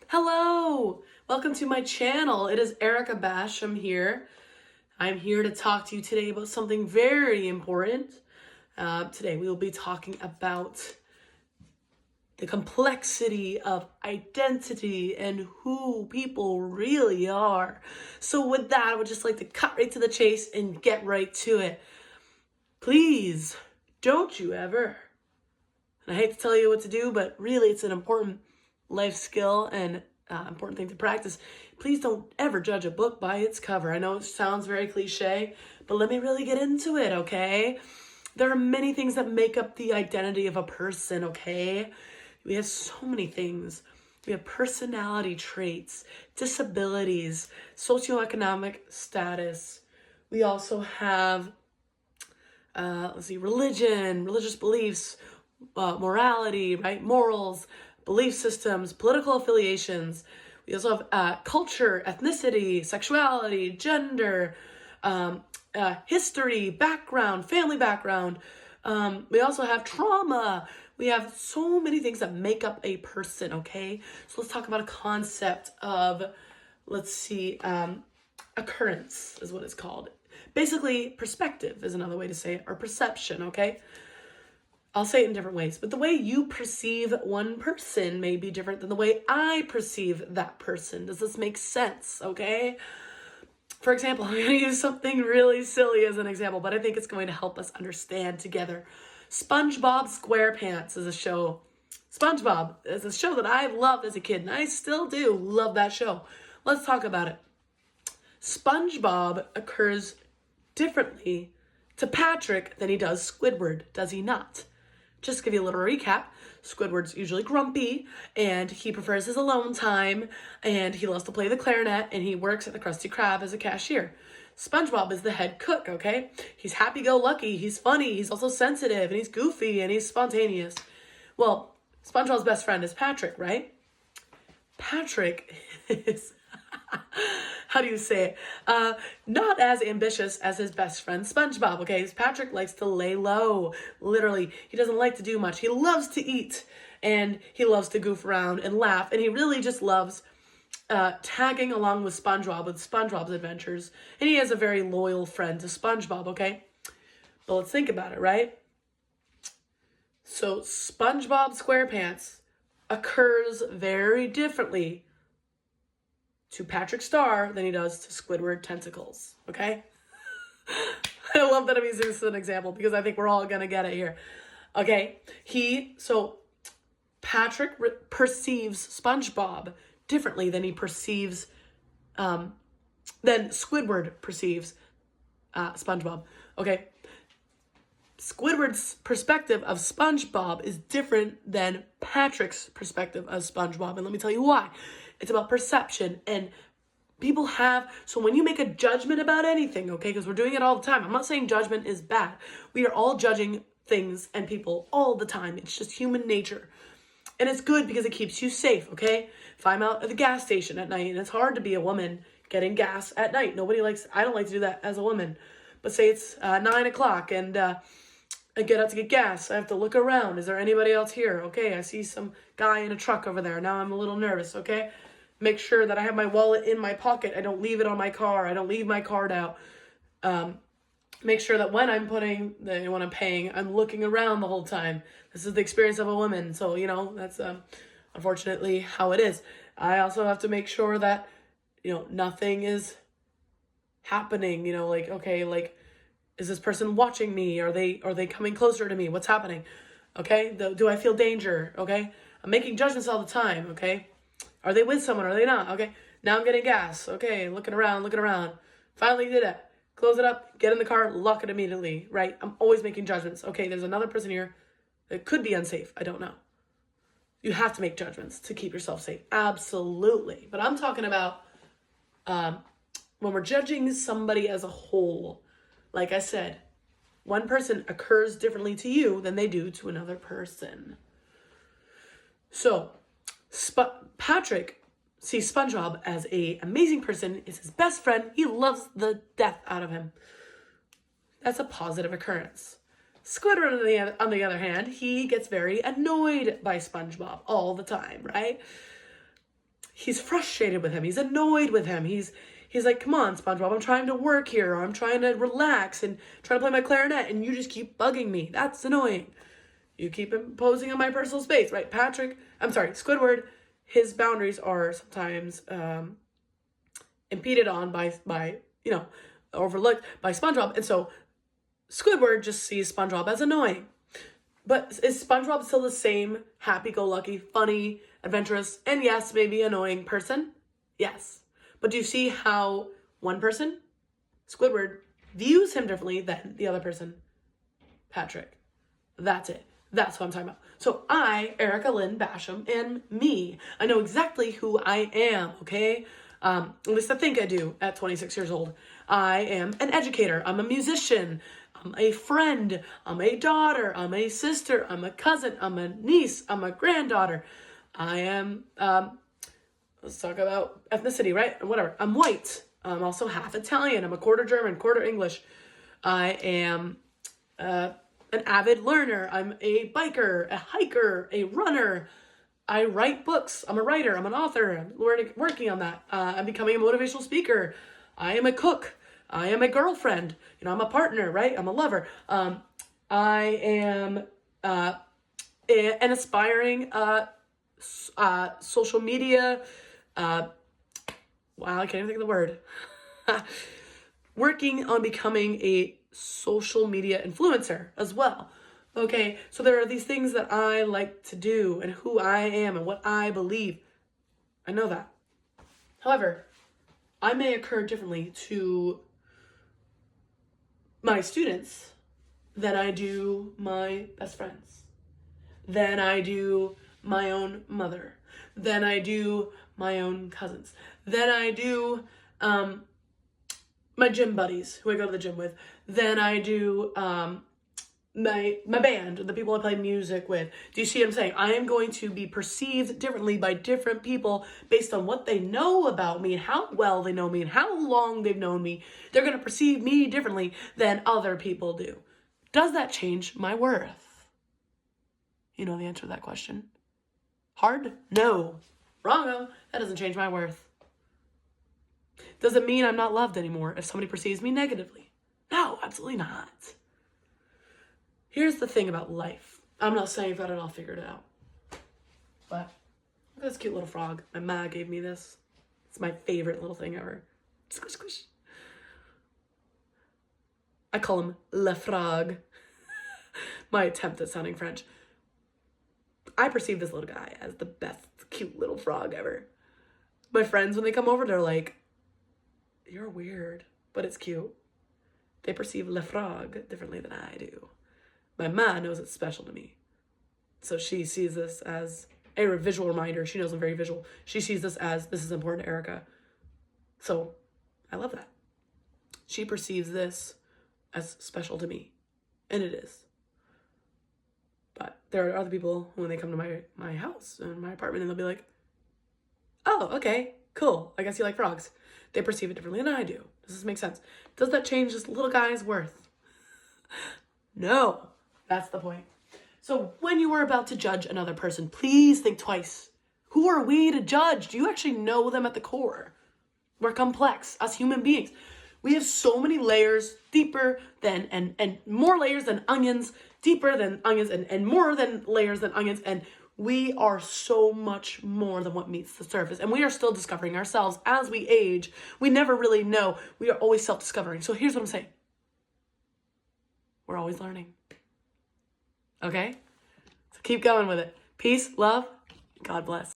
Hello! Welcome to my channel. It is Erica Basham here. I'm here to talk to you today about something very important. Today we will be talking about the complexity of identity and who people really are. So with that, I would just like to cut right to the chase and get right to it. Please, don't you ever, and I hate to tell you what to do, but really it's an important life skill and important thing to practice. Please don't ever judge a book by its cover. I know it sounds very cliche, but let me really get into it, okay? There are many things that make up the identity of a person, okay? We have so many things. We have personality traits, disabilities, socioeconomic status. We also have, religion, religious beliefs, morality, right? Morals, belief systems, political affiliations. We also have culture, ethnicity, sexuality, gender, history, background, family background. We also have trauma. We have so many things that make up a person, okay? So let's talk about a concept of, occurrence is what it's called. Basically, perspective is another way to say it, or perception, okay? I'll say it in different ways, but the way you perceive one person may be different than the way I perceive that person. Does this make sense? Okay. For example, I'm going to use something really silly as an example, but I think it's going to help us understand together. SpongeBob SquarePants is a show. SpongeBob is a show that I loved as a kid, and I still do love that show. Let's talk about it. SpongeBob occurs differently to Patrick than he does Squidward, does he not? Just to give you a little recap, Squidward's usually grumpy, and he prefers his alone time, and he loves to play the clarinet, and he works at the Krusty Krab as a cashier. SpongeBob is the head cook, okay? He's happy-go-lucky, he's funny, he's also sensitive, and he's goofy, and he's spontaneous. Well, SpongeBob's best friend is Patrick, right? Patrick is... how do you say it? Not as ambitious as his best friend SpongeBob, okay? Patrick likes to lay low, literally. He doesn't like to do much. He loves to eat, and he loves to goof around and laugh, and he really just loves tagging along with SpongeBob's adventures, and he has a very loyal friend to SpongeBob, okay? But let's think about it, right? So SpongeBob SquarePants occurs very differently to Patrick Star than he does to Squidward Tentacles, okay? I love that I'm using this as an example because I think we're all gonna get it here. Okay, Patrick perceives SpongeBob differently than than Squidward perceives SpongeBob, okay? Squidward's perspective of SpongeBob is different than Patrick's perspective of SpongeBob, and let me tell you why. It's about perception, and so when you make a judgment about anything, okay, because we're doing it all the time. I'm not saying judgment is bad. We are all judging things and people all the time. It's just human nature. And it's good because it keeps you safe, okay? If I'm out at the gas station at night, and it's hard to be a woman getting gas at night. I don't like to do that as a woman. But say it's 9 o'clock and I get out to get gas. I have to look around. Is there anybody else here? Okay, I see some guy in a truck over there. Now I'm a little nervous, okay? Make sure that I have my wallet in my pocket. I don't leave it on my car. I don't leave my card out. Make sure that when I'm paying, I'm looking around the whole time. This is the experience of a woman. So, that's unfortunately how it is. I also have to make sure that, nothing is happening, is this person watching me? Are they coming closer to me? What's happening? Okay? Do I feel danger? Okay? I'm making judgments all the time, okay? Are they with someone? Are they not? Okay. Now I'm getting gas. Okay. Looking around. Finally did it. Close it up. Get in the car. Lock it immediately. Right? I'm always making judgments. Okay. There's another person here that could be unsafe. I don't know. You have to make judgments to keep yourself safe. Absolutely. But I'm talking about when we're judging somebody as a whole. Like I said, one person occurs differently to you than they do to another person. So, Patrick sees SpongeBob as an amazing person, is his best friend, he loves the death out of him. That's a positive occurrence. Squidward, on the other hand, he gets very annoyed by SpongeBob all the time, right? he's frustrated with him. He's annoyed with him. He's like, come on, SpongeBob, I'm trying to work here. Or I'm trying to relax and try to play my clarinet, and you just keep bugging me. That's annoying. You keep imposing on my personal space, right? Squidward, his boundaries are sometimes impeded on by overlooked by SpongeBob. And so Squidward just sees SpongeBob as annoying. But is SpongeBob still the same happy-go-lucky, funny, adventurous, and yes, maybe annoying person? Yes. But do you see how one person, Squidward, views him differently than the other person, Patrick? That's it. That's what I'm talking about. So I, Erica Lynn Basham, am me. I know exactly who I am, okay? At least I think I do at 26 years old. I am an educator. I'm a musician. I'm a friend. I'm a daughter. I'm a sister. I'm a cousin. I'm a niece. I'm a granddaughter. I am, let's talk about ethnicity, right? Whatever. I'm white. I'm also half Italian. I'm a quarter German, quarter English. I am an avid learner. I'm a biker, a hiker, a runner. I write books. I'm a writer. I'm an author. I'm working on that. I'm becoming a motivational speaker. I am a cook. I am a girlfriend. I'm a partner, right? I'm a lover. I am an aspiring social media. Wow, I can't even think of the word. Working on becoming a social media influencer as well. Okay, so there are these things that I like to do and who I am and what I believe. I know that. However, I may occur differently to my students than I do my best friends, than I do my own mother, than I do my own cousins, than I do my gym buddies who I go to the gym with, than I do my band, the people I play music with. Do you see what I'm saying? I am going to be perceived differently by different people based on what they know about me and how well they know me and how long they've known me. They're going to perceive me differently than other people do. Does that change my worth? You know the answer to that question. Hard? No. Wrong. That doesn't change my worth. Does it mean I'm not loved anymore if somebody perceives me negatively? No, absolutely not. Here's the thing about life. I'm not saying I've got it all figured out. But look at this cute little frog. My ma gave me this. It's my favorite little thing ever. Squish, squish. I call him Le Frog. My attempt at sounding French. I perceive this little guy as the best cute little frog ever. My friends, when they come over, they're like, you're weird, but it's cute. They perceive Le Frog differently than I do. My ma knows it's special to me. So she sees this as a visual reminder. She knows I'm very visual. She sees this as, this is important to Erica. So I love that. She perceives this as special to me. And it is. But there are other people when they come to my house and my apartment and they'll be like, oh, okay, cool. I guess you like frogs. They perceive it differently than I do. Does this make sense? Does that change this little guy's worth? No. That's the point. So when you are about to judge another person, please think twice. Who are we to judge? Do you actually know them at the core? We're complex as human beings. We have so many layers, deeper than, and more layers than onions, deeper than onions, and more than layers than onions. And we are so much more than what meets the surface. And we are still discovering ourselves as we age. We never really know. We are always self-discovering. So here's what I'm saying. We're always learning. Okay? So keep going with it. Peace, love, God bless.